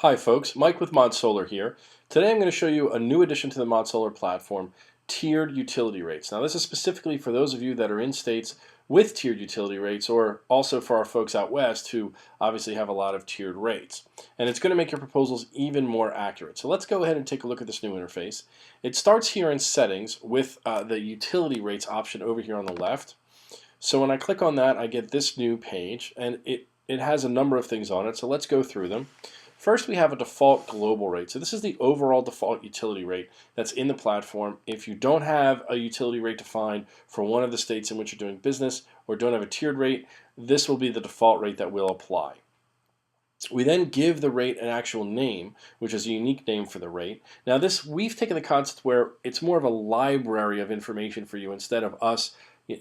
Hi folks, Mike with ModSolar here. Today I'm going to show you a new addition to the ModSolar platform, tiered utility rates. Now this is specifically for those of you that are in states with tiered utility rates, or also for our folks out west who obviously have a lot of tiered rates. And it's going to make your proposals even more accurate. So let's go ahead and take a look at this new interface. It starts here in settings with the utility rates option over here on the left. So when I click on that, I get this new page, and it has a number of things on it. So let's go through them. First, we have a default global rate. So this is the overall default utility rate that's in the platform. If you don't have a utility rate defined for one of the states in which you're doing business or don't have a tiered rate, this will be the default rate that will apply. We then give the rate an actual name, which is a unique name for the rate. Now this, we've taken the concept where it's more of a library of information for you instead of us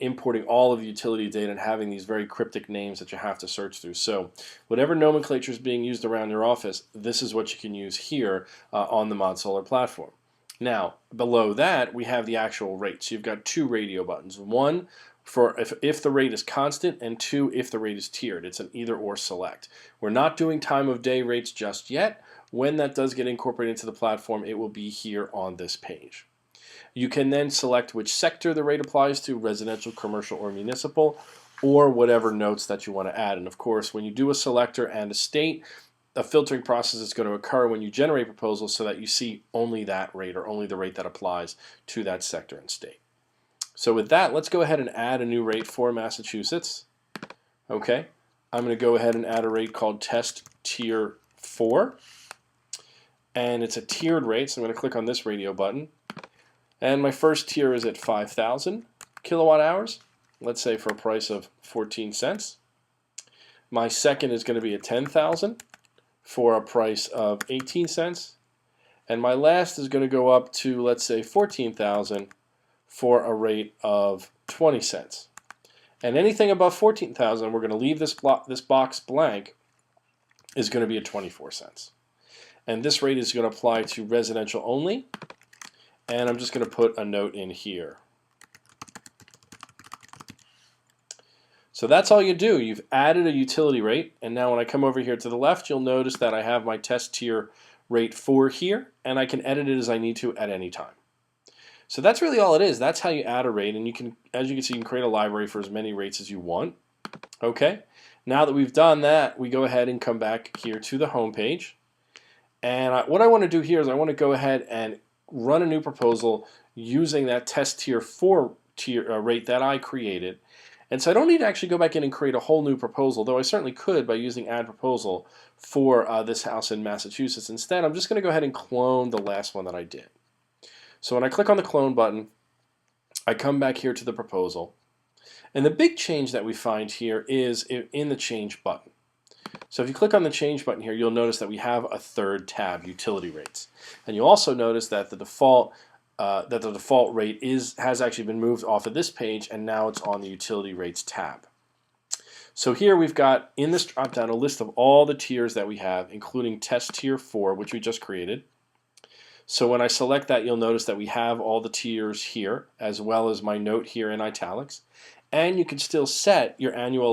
importing all of the utility data and having these very cryptic names that you have to search through. So whatever nomenclature is being used around your office, this is what you can use here on the ModSolar platform. Now below that we have the actual rate. So you've got two radio buttons. One for if the rate is constant, and two if the rate is tiered. It's an either or select. We're not doing time of day rates just yet. When that does get incorporated into the platform, it will be here on this page. You can then select which sector the rate applies to, residential, commercial, or municipal, or whatever notes that you want to add. And of course, when you do a selector and a state, a filtering process is going to occur when you generate proposals so that you see only that rate or only the rate that applies to that sector and state. So with that, let's go ahead and add a new rate for Massachusetts. Okay, I'm going to go ahead and add a rate called Test Tier 4. And it's a tiered rate, so I'm going to click on this radio button. And my first tier is at 5,000 kilowatt hours, let's say for a price of 14 cents. My second is going to be at 10,000 for a price of 18 cents. And my last is going to go up to, let's say, 14,000 for a rate of 20 cents. And anything above 14,000, we're going to leave this box blank, is going to be at 24 cents. And this rate is going to apply to residential only. And I'm just going to put a note in here. So that's all you do. You've added a utility rate, and now when I come over here to the left, you'll notice that I have my test tier rate 4 here, and I can edit it as I need to at any time. So that's really all it is. That's how you add a rate, and you can, as you can see, you can create a library for as many rates as you want. Okay. Now that we've done that, we go ahead and come back here to the home page. And what I want to do here is I want to go ahead and run a new proposal using that test tier 4 rate that I created. And so I don't need to actually go back in and create a whole new proposal, though I certainly could by using add proposal for this house in Massachusetts. Instead, I'm just going to go ahead and clone the last one that I did. So when I click on the clone button, I come back here to the proposal. And the big change that we find here is in the change button. So if you click on the change button here, you'll notice that we have a third tab, utility rates. And you'll also notice that the default rate has actually been moved off of this page, and now it's on the utility rates tab. So here we've got in this drop-down a list of all the tiers that we have, including test tier 4, which we just created. So when I select that, you'll notice that we have all the tiers here, as well as my note here in italics. And you can still set your annual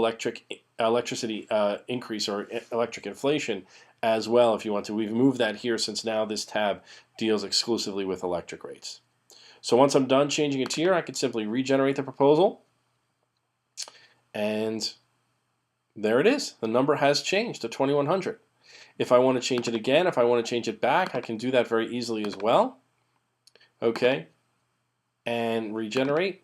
electricity increase or electric inflation as well if you want to. We've moved that here since now this tab deals exclusively with electric rates. So once I'm done changing a tier, I can simply regenerate the proposal. And there it is. The number has changed to 2100. If I want to change it again, if I want to change it back, I can do that very easily as well. Okay. And regenerate.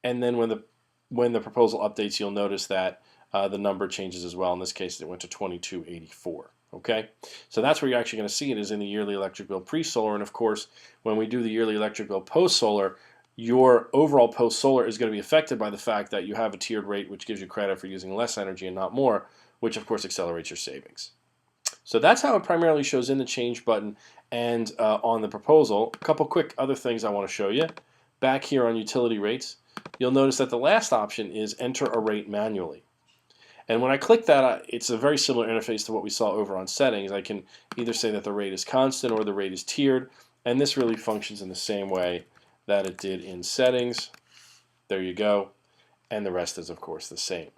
And then when the proposal updates, you'll notice that the number changes as well. In this case, it went to 2284. Okay, so that's where you're actually going to see it, is in the yearly electric bill pre-solar. And of course, when we do the yearly electric bill post-solar, your overall post-solar is going to be affected by the fact that you have a tiered rate, which gives you credit for using less energy and not more, which of course accelerates your savings. So that's how it primarily shows in the change button and on the proposal. A couple quick other things I want to show you. Back here on utility rates, you'll notice that the last option is enter a rate manually. And when I click that, it's a very similar interface to what we saw over on settings. I can either say that the rate is constant or the rate is tiered, and this really functions in the same way that it did in settings. There you go. And the rest is, of course, the same.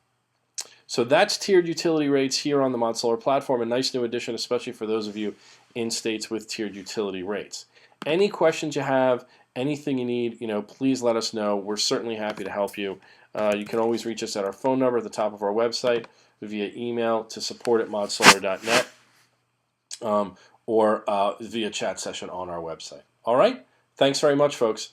So that's tiered utility rates here on the ModSolar platform. A nice new addition, especially for those of you in states with tiered utility rates. Any questions you have, anything you need, please let us know. We're certainly happy to help you. You can always reach us at our phone number at the top of our website, via email to support@modsolar.net, or via chat session on our website. All right? Thanks very much, folks.